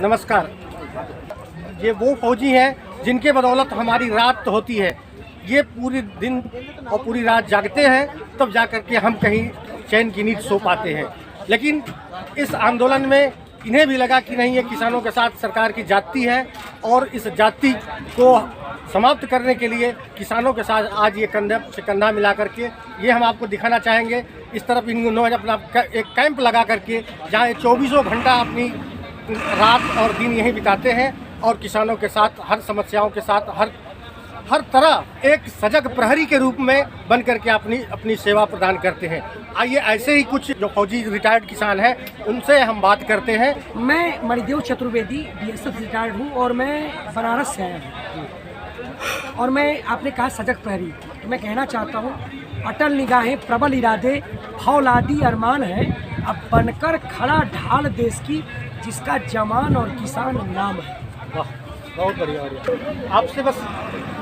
नमस्कार। ये वो फौजी हैं जिनके बदौलत हमारी रात होती है। ये पूरी दिन और पूरी रात जागते हैं तब जा कर के हम कहीं चैन की नींद सो पाते हैं। लेकिन इस आंदोलन में इन्हें भी लगा कि नहीं, ये किसानों के साथ सरकार की जाति है और इस जाति को समाप्त करने के लिए किसानों के साथ आज ये कंधे से कंधा मिला करके ये हम आपको दिखाना चाहेंगे। इस तरफ इन्होंने अपना एक कैंप लगा करके जहाँ ये 24 घंटा अपनी रात और दिन यहीं बिताते हैं और किसानों के साथ हर समस्याओं के साथ हर तरह एक सजग प्रहरी के रूप में बन करके अपनी सेवा प्रदान करते हैं। आइए ऐसे ही कुछ जो फौजी रिटायर्ड किसान हैं उनसे हम बात करते हैं। मैं मणिदेव चतुर्वेदी बीएसएफ रिटायर्ड हूँ और मैं बनारस से आया हूँ। और मैं आपने कहा सजग प्रहरी, तो मैं कहना चाहता हूँ अटल निगाहें प्रबल इरादे फौलादी अरमान है, अब बनकर खड़ा ढाल देश की जिसका जवान और किसान नाम है। वाह, बहुत बढ़िया। आपसे बस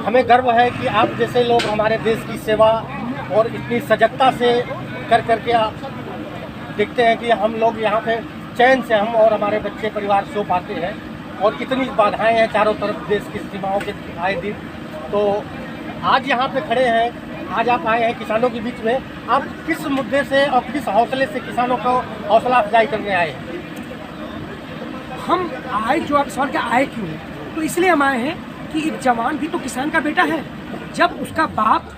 हमें गर्व है कि आप जैसे लोग हमारे देश की सेवा और इतनी सजगता से कर करके आप देखते हैं कि हम लोग यहाँ पे चैन से हम और हमारे बच्चे परिवार सो पाते हैं। और कितनी बाधाएं हैं चारों तरफ देश की सीमाओं के आए दिन। तो आज यहाँ पे खड़े हैं, आज आप आए हैं किसानों के बीच में। आप किस मुद्दे से और किस हौसले से किसानों को हौसला अफजाई करने आए हैं? हम आए, जो आप सवाल के आए क्यों, तो इसलिए हम आए हैं कि एक जवान भी तो किसान का बेटा है। जब उसका बाप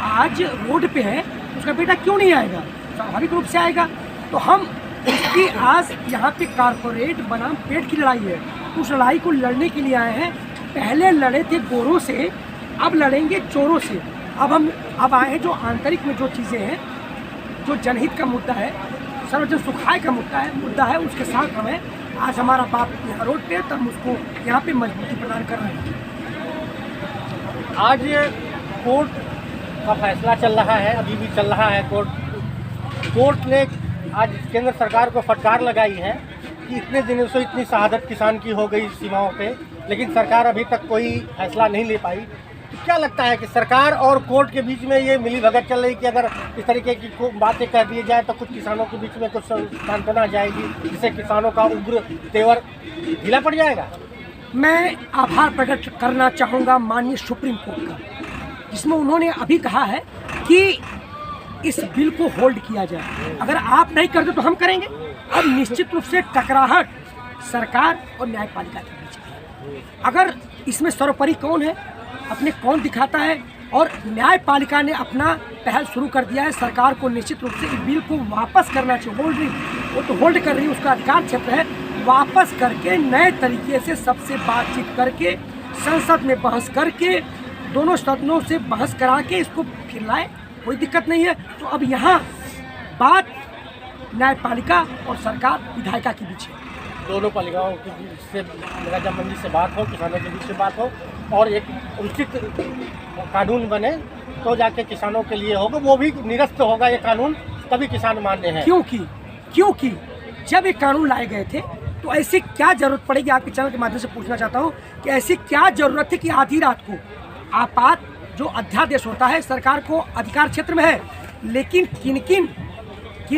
आज रोड पे है, उसका बेटा क्यों नहीं आएगा? स्वाभाविक रूप से आएगा। तो हम उसकी आज यहाँ पे कारपोरेट बनाम पेट की लड़ाई है, उस लड़ाई को लड़ने के लिए आए हैं। पहले लड़े थे गोरों से, अब लड़ेंगे चोरों से। अब आए हैं जो आंतरिक में जो चीज़ें हैं, जो जनहित का मुद्दा है, सर्वजन सुखाय का मुद्दा है, उसके साथ हमें आज हमारा बाप यहाँ रोड पे है, तब उसको यहाँ पे मजबूती प्रदान कर रहे हैं। आज कोर्ट का फैसला चल रहा है, अभी भी चल रहा है। कोर्ट ने आज केंद्र सरकार को फटकार लगाई है कि इतने दिनों से इतनी शहादत किसान की हो गई सीमाओं पे, लेकिन सरकार अभी तक कोई फैसला नहीं ले पाई। तो क्या लगता है कि सरकार और कोर्ट के बीच में ये मिली भगत चल रही कि अगर इस तरीके की बातें कर दी जाए तो कुछ किसानों के बीच में कुछ सांत्वना जाएगी, जिससे किसानों का उग्र तेवर ढीला पड़ जाएगा? मैं आभार प्रकट करना चाहूँगा माननीय सुप्रीम कोर्ट का, जिसमें उन्होंने अभी कहा है कि इस बिल को होल्ड किया जाए। अगर आप नहीं करते तो हम करेंगे। अब निश्चित रूप से टकराहट सरकार और न्यायपालिका के बीच है। अगर इसमें सर्वोपरि कौन है, अपने कौन दिखाता है, और न्यायपालिका ने अपना पहल शुरू कर दिया है। सरकार को निश्चित रूप से इस बिल को वापस करना चाहिए। होल्ड नहीं, वो तो होल्ड कर रही है, उसका अधिकार क्षेत्र है। वापस करके नए तरीके से सबसे बातचीत करके संसद में बहस करके दोनों सदनों से बहस करा के इसको फिर लाए, कोई दिक्कत नहीं है। तो अब यहाँ बात न्यायपालिका और सरकार विधायिका के बीच है। दोनों पालिकाओं के बीच से रजामंदी से बात हो, किसानों के बीच से बात हो और एक उचित कानून बने तो जाके किसानों के लिए होगा, वो भी निरस्त होगा ये कानून, तभी किसान मान्य है। क्योंकि जब ये कानून लाए गए थे तो ऐसी क्या जरूरत पड़ेगी, आपके चैनल के माध्यम से पूछना चाहता हूँ कि ऐसी क्या जरूरत है कि आधी रात को आपात जो अध्यादेश होता है सरकार को अधिकार क्षेत्र में है, लेकिन किन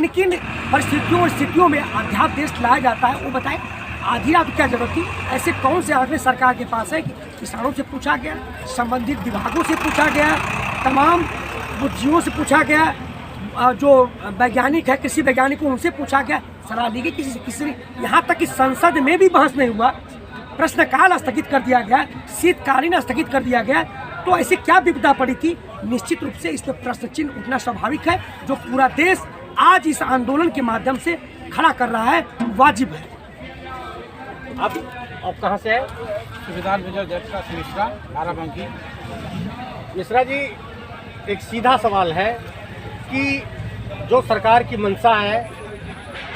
किन परिस्थितियों और स्थितियों में अध्यादेश लाया जाता है वो बताएं। आधी रात क्या जरूरत थी? ऐसे कौन से आंकड़े सरकार के पास है कि किसानों से पूछा गया, संबंधित विभागों से पूछा गया, तमाम बुद्धियों से पूछा गया, जो वैज्ञानिक है कृषि वैज्ञानिकों उनसे पूछा गया, सलाह ली गई किसी यहाँ तक कि संसद में भी बहस नहीं हुआ, प्रश्नकाल स्थगित कर दिया गया, शीतकालीन स्थगित कर दिया गया। तो ऐसी क्या विपदा पड़ी थी? निश्चित रूप से इस पर प्रश्न चिन्ह उठना स्वाभाविक है, जो पूरा देश आज इस आंदोलन के माध्यम से खड़ा कर रहा है, वाजिब है। आप कहाँ से हैं? सुबेदार मेजर जयप्रकाश मिश्रा, बाराबंकी। मिश्रा जी, एक सीधा सवाल है कि जो सरकार की मंशा है,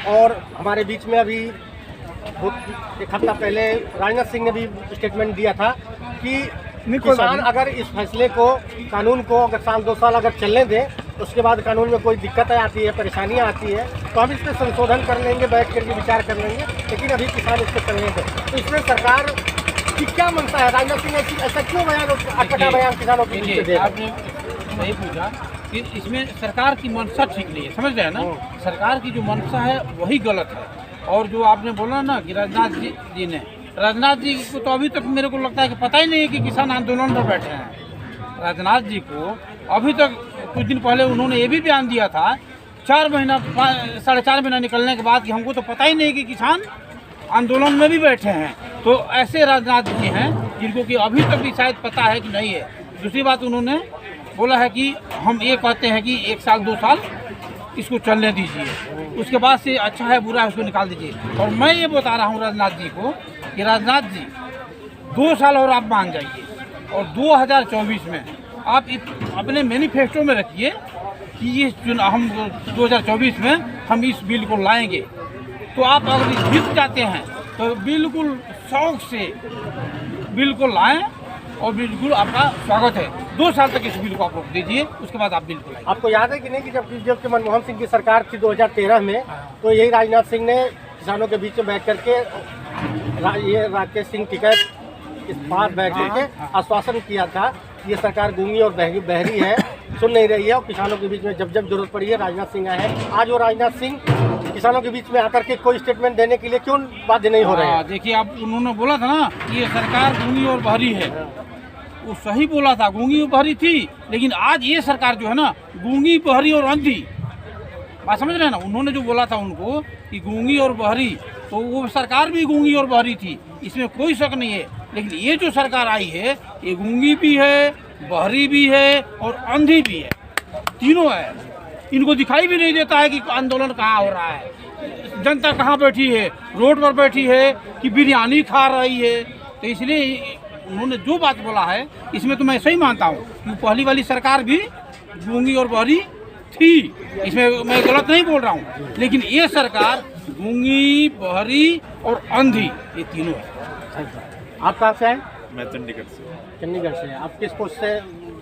और हमारे बीच में अभी एक हफ्ता पहले राजनाथ सिंह ने भी स्टेटमेंट दिया था कि किसान अगर इस फैसले को, कानून को अगर साल 2 साल अगर चलने दें, उसके बाद कानून में कोई दिक्कत आती है, परेशानियां आती है, तो हम इस पर संशोधन कर लेंगे, बैठ करके विचार कर लेंगे, लेकिन अभी किसान इस पर करने दें। तो इसमें सरकार की क्या मंशा है? राजनाथ सिंह ऐसा क्यों बयान, अटपटा बयान किसानों के बीच में दे? आपने सही पूछा कि इसमें सरकार की मंशा ठीक नहीं है, समझ रहे हैं ना? सरकार की जो मंशा है वही गलत है। और जो आपने बोला ना कि राजनाथ जी ने, राजनाथ जी को तो अभी तक मेरे को लगता है कि पता ही नहीं है कि किसान आंदोलन पर बैठे हैं। राजनाथ जी को अभी तक, कुछ दिन पहले उन्होंने ये भी बयान दिया था 4 महीना 4.5 महीना निकलने के बाद कि हमको तो पता ही नहीं कि किसान आंदोलन में भी बैठे हैं। तो ऐसे राजनाथ जी हैं जिनको कि अभी तक भी शायद पता है कि नहीं है। दूसरी बात उन्होंने बोला है कि हम ये कहते हैं कि 1 साल 2 साल इसको चलने दीजिए, उसके बाद से अच्छा है बुरा है उसको निकाल दीजिए। और मैं ये बता रहा हूँ राजनाथ जी को कि राजनाथ जी 2 साल और आप मान जाइए और 2024 में आप अपने मैनिफेस्टो में रखिए कि ये हम 2024 में हम इस बिल को लाएंगे। तो आप अगर जीत जाते हैं तो बिल्कुल शौक से बिल को लाएं और बिल्कुल आपका स्वागत है। 2 साल तक इस बिल को आप रोक दीजिए, उसके बाद आप बिल को लाइए। आपको याद है कि नहीं कि जब मनमोहन सिंह की सरकार थी 2013 में, तो यही राजनाथ सिंह ने किसानों के बीच में बैठ करके ये राकेश सिंह टिकैत इस पास बैठ करके आश्वासन किया था ये सरकार गूंगी और बहरी है, सुन नहीं रही है और किसानों के बीच में जब जरूरत पड़ी है राजनाथ सिंह आए हैं। आज वो राजनाथ सिंह किसानों के बीच में आकर के कोई स्टेटमेंट देने के लिए क्यों बाध्य नहीं हो रहे हैं? देखिए, आप उन्होंने बोला था ना कि ये सरकार गूंगी और बहरी है, वो सही बोला था, गूंगी और बहरी थी। लेकिन आज ये सरकार जो है ना गूंगी बहरी और अंधी, बात समझ रहे हैं ना। उन्होंने जो बोला था उनको कि गूंगी और बहरी, तो वो सरकार भी गूंगी और बहरी थी, इसमें कोई शक नहीं है। लेकिन ये जो सरकार आई है ये गूंगी भी है, बहरी भी है और अंधी भी है, तीनों है। इनको दिखाई भी नहीं देता है कि आंदोलन कहाँ हो रहा है, जनता कहाँ बैठी है, रोड पर बैठी है कि बिरयानी खा रही है। तो इसलिए उन्होंने जो बात बोला है इसमें तो मैं सही मानता हूँ कि पहली वाली सरकार भी गूंगी और बहरी थी, इसमें मैं गलत नहीं बोल रहा हूँ। लेकिन ये सरकार गूंगी, बहरी और अंधी, ये तीनों है। आप कहाँ से आए? मैं चंडीगढ़ से। चंडीगढ़ से। आप किस पोस्ट से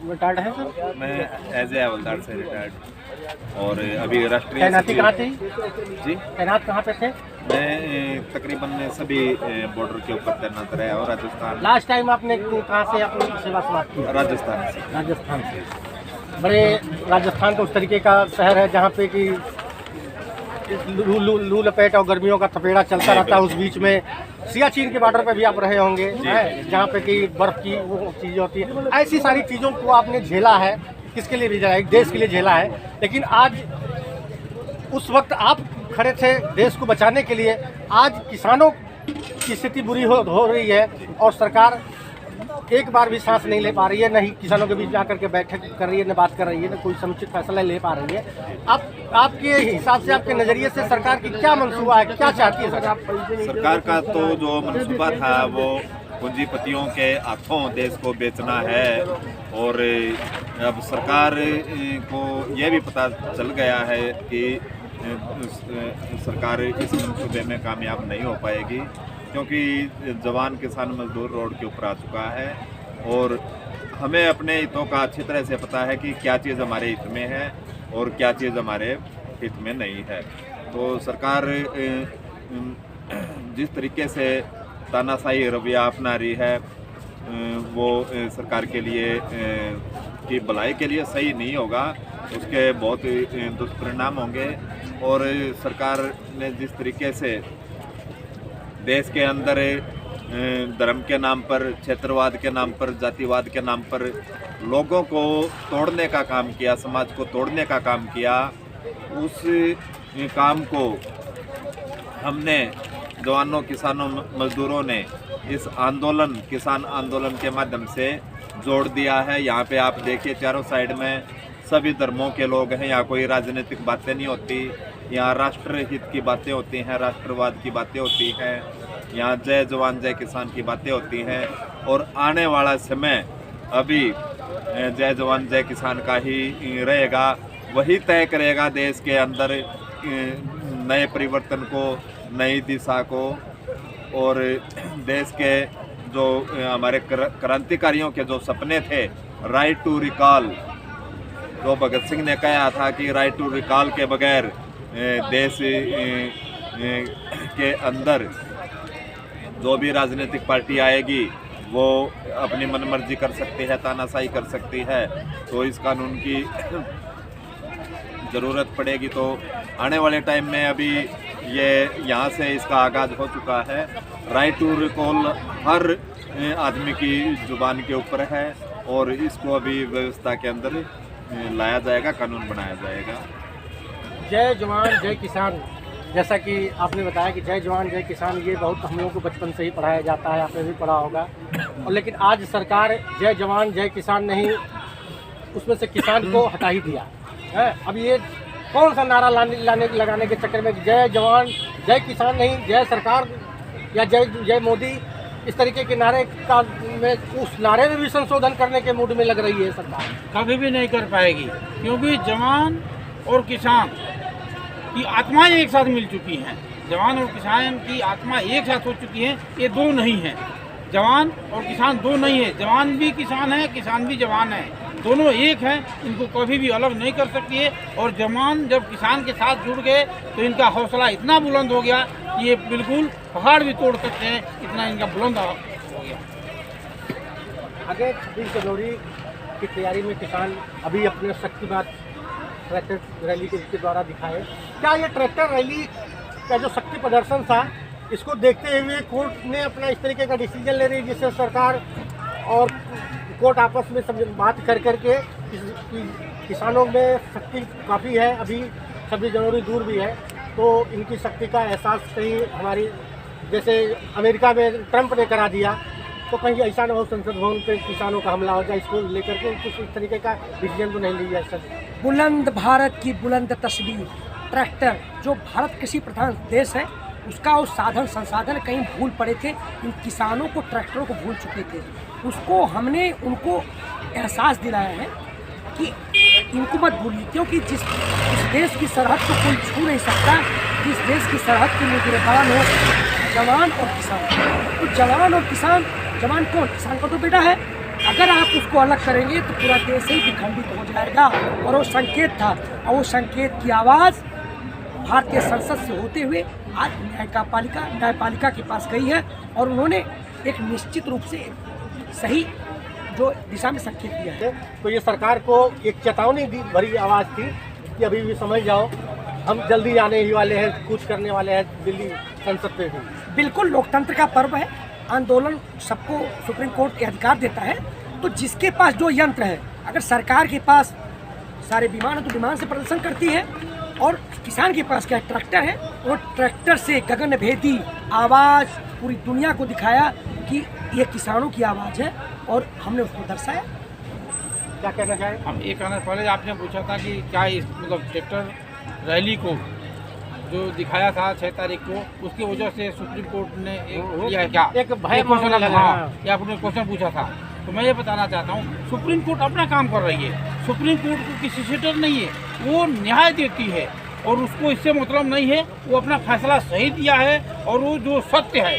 रिटायर्ड हैं सर? मैं एज ए हवलदार से रिटायर्ड और अभी राष्ट्रीय तैनाती कहाँ थी जी? तैनात कहाँ पे थे? मैं तकरीबन सभी बॉर्डर के ऊपर तैनात रहा और राजस्थान। लास्ट टाइम आपने कहाँ से अपनी सेवा समाप्त की? राजस्थान से। राजस्थान से। बड़े राजस्थान का उस तरीके का शहर है जहाँ पे कि लू लपेट और गर्मियों का थपेड़ा चलता रहता है। उस बीच में सियाचिन के बॉर्डर पे भी आप रहे होंगे, जहाँ पे कि बर्फ की वो चीज़ें होती है। ऐसी सारी चीज़ों को आपने झेला है, किसके लिए भी झेला है? एक देश के लिए झेला है। लेकिन आज उस वक्त आप खड़े थे देश को बचाने के लिए, आज किसानों की स्थिति बुरी हो रही है और सरकार एक बार भी सांस नहीं ले पा रही है, न ही किसानों के बीच जाकर के बैठक कर रही है, न बात कर रही है, न कोई समुचित फैसला ले पा रही है। आपके हिसाब से, आपके नज़रिए से सरकार की क्या मंसूबा है, क्या चाहती है सरकार का तो जो मंसूबा था वो पूंजीपतियों के हाथों देश को बेचना है। और अब सरकार को यह भी पता चल गया है कि सरकार इस मंसूबे में कामयाब नहीं हो पाएगी, क्योंकि जवान किसान मजदूर रोड के ऊपर आ चुका है। और हमें अपने हितों का अच्छी तरह से पता है कि क्या चीज़ हमारे हित में है और क्या चीज़ हमारे हित में नहीं है। तो सरकार जिस तरीके से तानाशाही रवैया अपना रही है वो सरकार के लिए की भलाई के लिए सही नहीं होगा, उसके बहुत दुष्परिणाम होंगे। और सरकार ने जिस तरीके से देश के अंदर धर्म के नाम पर, क्षेत्रवाद के नाम पर, जातिवाद के नाम पर लोगों को तोड़ने का काम किया, समाज को तोड़ने का काम किया, उस काम को हमने जवानों, किसानों, मजदूरों ने इस आंदोलन, किसान आंदोलन के माध्यम से जोड़ दिया है। यहाँ पे आप देखिए चारों साइड में सभी धर्मों के लोग हैं। यहाँ कोई राजनीतिक बातें नहीं होती, यहाँ राष्ट्र हित की बातें होती हैं, राष्ट्रवाद की बातें होती हैं, यहाँ जय जवान जय किसान की बातें होती हैं। और आने वाला समय अभी जय जवान जय किसान का ही रहेगा, वही तय करेगा देश के अंदर नए परिवर्तन को, नई दिशा को। और देश के जो हमारे क्रांतिकारियों के जो सपने थे, राइट टू रिकॉल, जो भगत सिंह ने कहा था कि राइट टू रिकॉल के बगैर देश के अंदर जो भी राजनीतिक पार्टी आएगी वो अपनी मनमर्जी कर सकती है, तानाशाही कर सकती है। तो इस कानून की ज़रूरत पड़ेगी। तो आने वाले टाइम में अभी ये यहाँ से इसका आगाज़ हो चुका है। राइट टू रिकॉल हर आदमी की जुबान के ऊपर है और इसको अभी व्यवस्था के अंदर लाया जाएगा, कानून बनाया जाएगा। जय जवान जय किसान, जैसा कि आपने बताया कि जय जवान जय किसान, ये बहुत हम लोगों को बचपन से ही पढ़ाया जाता है, आपने भी पढ़ा होगा। और लेकिन आज सरकार जय जवान जय किसान नहीं, उसमें से किसान को हटा ही दिया है। अब ये कौन सा नारा लगाने के चक्कर में जय जवान जय किसान नहीं, जय सरकार या जय जय मोदी, इस तरीके के नारे का में उस नारे में भी संशोधन करने के मूड में लग रही है सरकार। कभी भी नहीं कर पाएगी, क्योंकि जवान और किसान की आत्माएं एक साथ मिल चुकी हैं। जवान और किसान की आत्मा एक साथ हो चुकी है, ये दो नहीं है। जवान और किसान दो नहीं है, जवान भी किसान है, किसान भी जवान है, दोनों एक हैं, इनको कभी भी अलग नहीं कर सकती है। और जवान जब किसान के साथ जुड़ गए तो इनका हौसला इतना बुलंद हो गया कि ये बिल्कुल पहाड़ भी तोड़ सकते हैं, इतना इनका बुलंद हो गया। आगे 26 जनवरी की तैयारी में किसान अभी अपने शक्तिवाद ट्रैक्टर रैली के द्वारा दिखाए। क्या ये ट्रैक्टर रैली का जो शक्ति प्रदर्शन था, इसको देखते हुए कोर्ट ने अपना इस तरीके का डिसीजन ले रही है, जिससे सरकार और कोर्ट आपस में सब बात कर करके किसानों में शक्ति काफ़ी है, अभी 26 जनवरी दूर भी है, तो इनकी शक्ति का एहसास कहीं हमारी जैसे अमेरिका में ट्रंप ने करा दिया, तो कहीं ऐसा न हो संसद भवन पे किसानों का हमला हो जाए, इसको लेकर के कुछ इस तरीके का डिसीजन तो नहीं लिया है। बुलंद भारत की बुलंद तस्वीर, ट्रैक्टर जो भारत कृषि प्रधान देश है, उसका वो साधन संसाधन कहीं भूल पड़े थे, इन किसानों को ट्रैक्टरों को भूल चुके थे। उसको हमने उनको एहसास दिलाया है कि इनको मत भूलिए, क्योंकि जिस देश की सरहद को कोई छू नहीं सकता, जिस देश की सरहद के निगरान हो जवान और किसान। तो जवान और किसान, जवान कौन? किसान का तो बेटा है। अगर आप उसको अलग करेंगे तो पूरा देश ही विखंडित हो जाएगा। और वो संकेत था, और वो संकेत की आवाज़ भारतीय संसद से होते हुए आज न्यायपालिका के पास गई है, और उन्होंने एक निश्चित रूप से सही जो दिशा में संकेत दिया है। तो ये सरकार को एक चेतावनी भरी आवाज़ थी कि अभी भी समझ जाओ, हम जल्दी आने ही वाले हैं, कुछ करने वाले हैं दिल्ली संसद पे भी। बिल्कुल लोकतंत्र का पर्व है, आंदोलन सबको सुप्रीम कोर्ट अधिकार देता है। तो जिसके पास जो यंत्र है, अगर सरकार के पास सारे विमान है तो विमान से प्रदर्शन करती है, और किसान के पास क्या ट्रैक्टर है, वो ट्रैक्टर से गगनभेदी आवाज़ पूरी दुनिया को दिखाया कि ये किसानों की आवाज़ है, और हमने उसको दर्शाया। क्या कहना चाहें? हम ये कहना, पहले आपने पूछा था कि क्या इस मतलब ट्रैक्टर रैली को जो दिखाया था 6 तारीख को, उसकी वजह से सुप्रीम कोर्ट ने किया है क्या, एक भय क्वेश्चन, लगा। हाँ, ये आपने क्वेश्चन पूछा था। तो मैं ये बताना चाहता हूँ, सुप्रीम कोर्ट अपना काम कर रही है। सुप्रीम कोर्ट को किसी से डर नहीं है, वो न्याय देती है, और उसको इससे मतलब नहीं है, वो अपना फैसला सही दिया है, और वो जो सत्य है,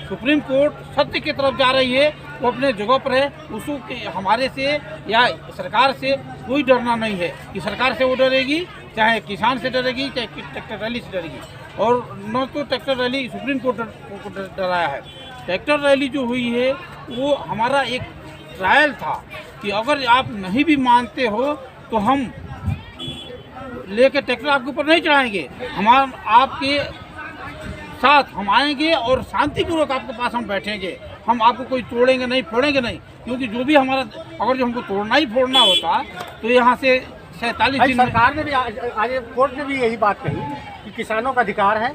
सुप्रीम कोर्ट सत्य की तरफ जा रही है, वो अपने जगह पर है। उसको हमारे से या सरकार से कोई डरना नहीं है कि सरकार से वो डरेगी, चाहे किसान से डरेगी, चाहे ट्रैक्टर रैली से डरेगी। और न तो ट्रैक्टर रैली सुप्रीम कोर्ट को डराया है, ट्रैक्टर रैली जो हुई है वो हमारा एक ट्रायल था कि अगर आप नहीं भी मानते हो तो हम लेके ट्रैक्टर आपके ऊपर नहीं चढ़ाएंगे, आपके साथ हम आएंगे और शांतिपूर्वक आपके पास हम बैठेंगे, हम आपको कोई तोड़ेंगे नहीं, फोड़ेंगे नहीं। क्योंकि जो भी हमारा, अगर जो हमको तोड़ना ही फोड़ना होता तो यहाँ से 47 दिन सरकार ने भी आज कोर्ट ने भी यही बात कही कि किसानों का अधिकार है,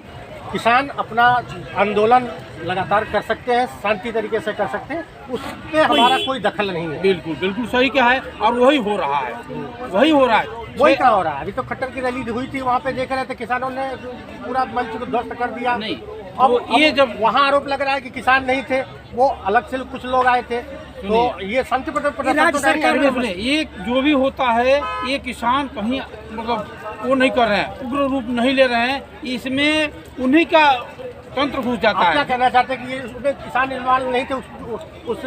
किसान अपना आंदोलन लगातार कर सकते हैं, शांति तरीके से कर सकते हैं, उसमें हमारा कोई दखल नहीं है। बिल्कुल बिल्कुल सही क्या है, और वही हो रहा है, वही हो रहा है। वही क्या हो रहा है? अभी तो खट्टर की रैली हुई थी, वहाँ पे देख रहे थे किसानों ने पूरा मंच को ध्वस्त कर दिया। नहीं, अब ये जब वहाँ आरोप लग रहा है कि किसान नहीं थे, वो अलग से कुछ लोग आए थे, तो ये शांति राज्य सरकार में सुने, ये जो भी होता है, ये किसान कहीं मतलब वो नहीं कर रहे हैं, उग्र रूप नहीं ले रहे हैं, इसमें उन्हीं का तंत्र घुस जाता है। क्या कहना चाहते हैं कि ये उसमें किसान इन्वॉल्व नहीं थे, उस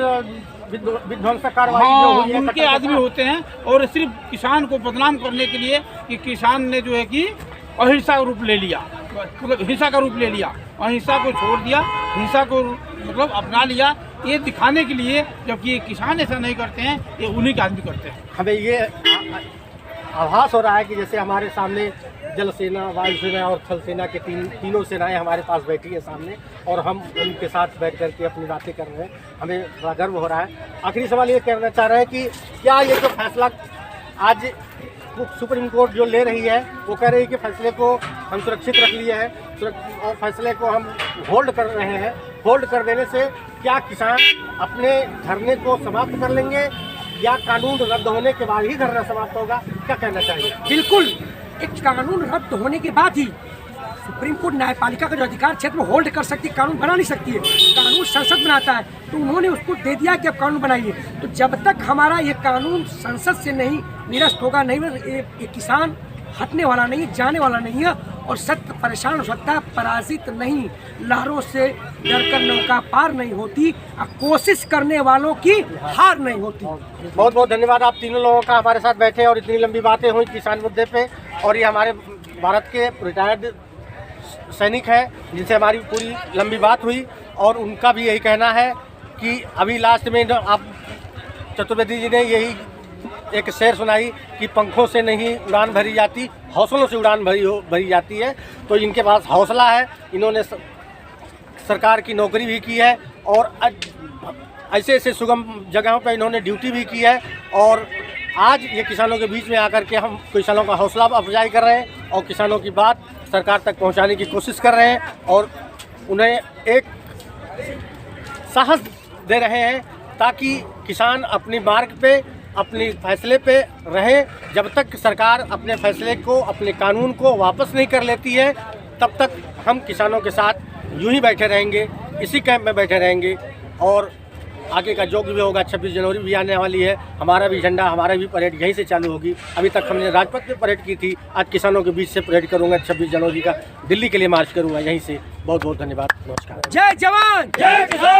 विध्वंसक कार्रवाई जो हाँ, हुई है, उनके आदमी होते हैं, और सिर्फ किसान को बदनाम करने के लिए कि किसान ने जो है कि अहिंसा का रूप ले लिया, मतलब हिंसा का रूप ले लिया, अहिंसा को छोड़ दिया, हिंसा को मतलब अपना लिया, ये दिखाने के लिए, जबकि ये किसान ऐसा नहीं करते हैं, ये उन्हीं के आदमी करते हैं। हमें ये आभास हो रहा है कि जैसे हमारे सामने जल सेना, वायु सेना और थल सेना के तीनों सेनाएं हमारे पास बैठी हैं सामने, और हम उनके साथ बैठ करके अपनी बातें कर रहे हैं। हमें बड़ा गर्व हो रहा है। आखिरी सवाल ये कहना चाह रहे हैं कि क्या ये जो फैसला आज सुप्रीम कोर्ट जो ले रही है, वो कह रही है कि फैसले को हम सुरक्षित रख लिए हैं और फैसले को हम होल्ड कर रहे हैं, होल्ड कर देने से क्या किसान अपने धरने को समाप्त कर लेंगे या कानून रद्द होने के बाद ही धरना समाप्त होगा? क्या कहना चाहिए? बिल्कुल, एक कानून रद्द होने के बाद ही सुप्रीम कोर्ट न्यायपालिका का जो अधिकार क्षेत्र में होल्ड कर सकती है, कानून बना नहीं सकती है। कानून संसद बनाता है, तो उन्होंने उसको दे दिया कि अब कानून बनाइए। तो जब तक हमारा ये कानून संसद से नहीं निरस्त होगा, नहीं ये किसान हटने वाला नहीं, जाने वाला नहीं है, और सत्य परेशान हो सकता है, पराजित नहीं, लहरों से डरकर नौका पार नहीं होती, कोशिश करने वालों की हार नहीं होती। बहुत बहुत धन्यवाद आप तीनों लोगों का हमारे साथ बैठे और इतनी लंबी बातें हुई किसान मुद्दे पे। और ये हमारे भारत के रिटायर्ड सैनिक हैं जिनसे हमारी पूरी लंबी बात हुई, और उनका भी यही कहना है कि अभी लास्ट में आप चतुर्वेदी जी ने यही एक शेर सुनाई कि पंखों से नहीं उड़ान भरी जाती, हौसलों से उड़ान भरी जाती है। तो इनके पास हौसला है, इन्होंने सरकार की नौकरी भी की है और ऐसे ऐसे सुगम जगहों पर इन्होंने ड्यूटी भी की है, और आज ये किसानों के बीच में आकर के हम किसानों का हौसला अफजाई कर रहे हैं और किसानों की बात सरकार तक पहुंचाने की कोशिश कर रहे हैं, और उन्हें एक साहस दे रहे हैं ताकि किसान अपनी मार्ग पे, अपने फैसले पे रहे। जब तक सरकार अपने फैसले को, अपने कानून को वापस नहीं कर लेती है, तब तक हम किसानों के साथ यूं ही बैठे रहेंगे, इसी कैंप में बैठे रहेंगे। और आगे का जो भी होगा, 26 जनवरी भी आने वाली है, हमारा भी झंडा, हमारा भी परेड यहीं से चालू होगी। अभी तक हमने राजपथ में परेड की थी, आज किसानों के बीच से परेड करूंगा। 26 जनवरी का दिल्ली के लिए मार्च करूंगा यहीं से। बहुत बहुत धन्यवाद, नमस्कार। जय जवान, जय किसान।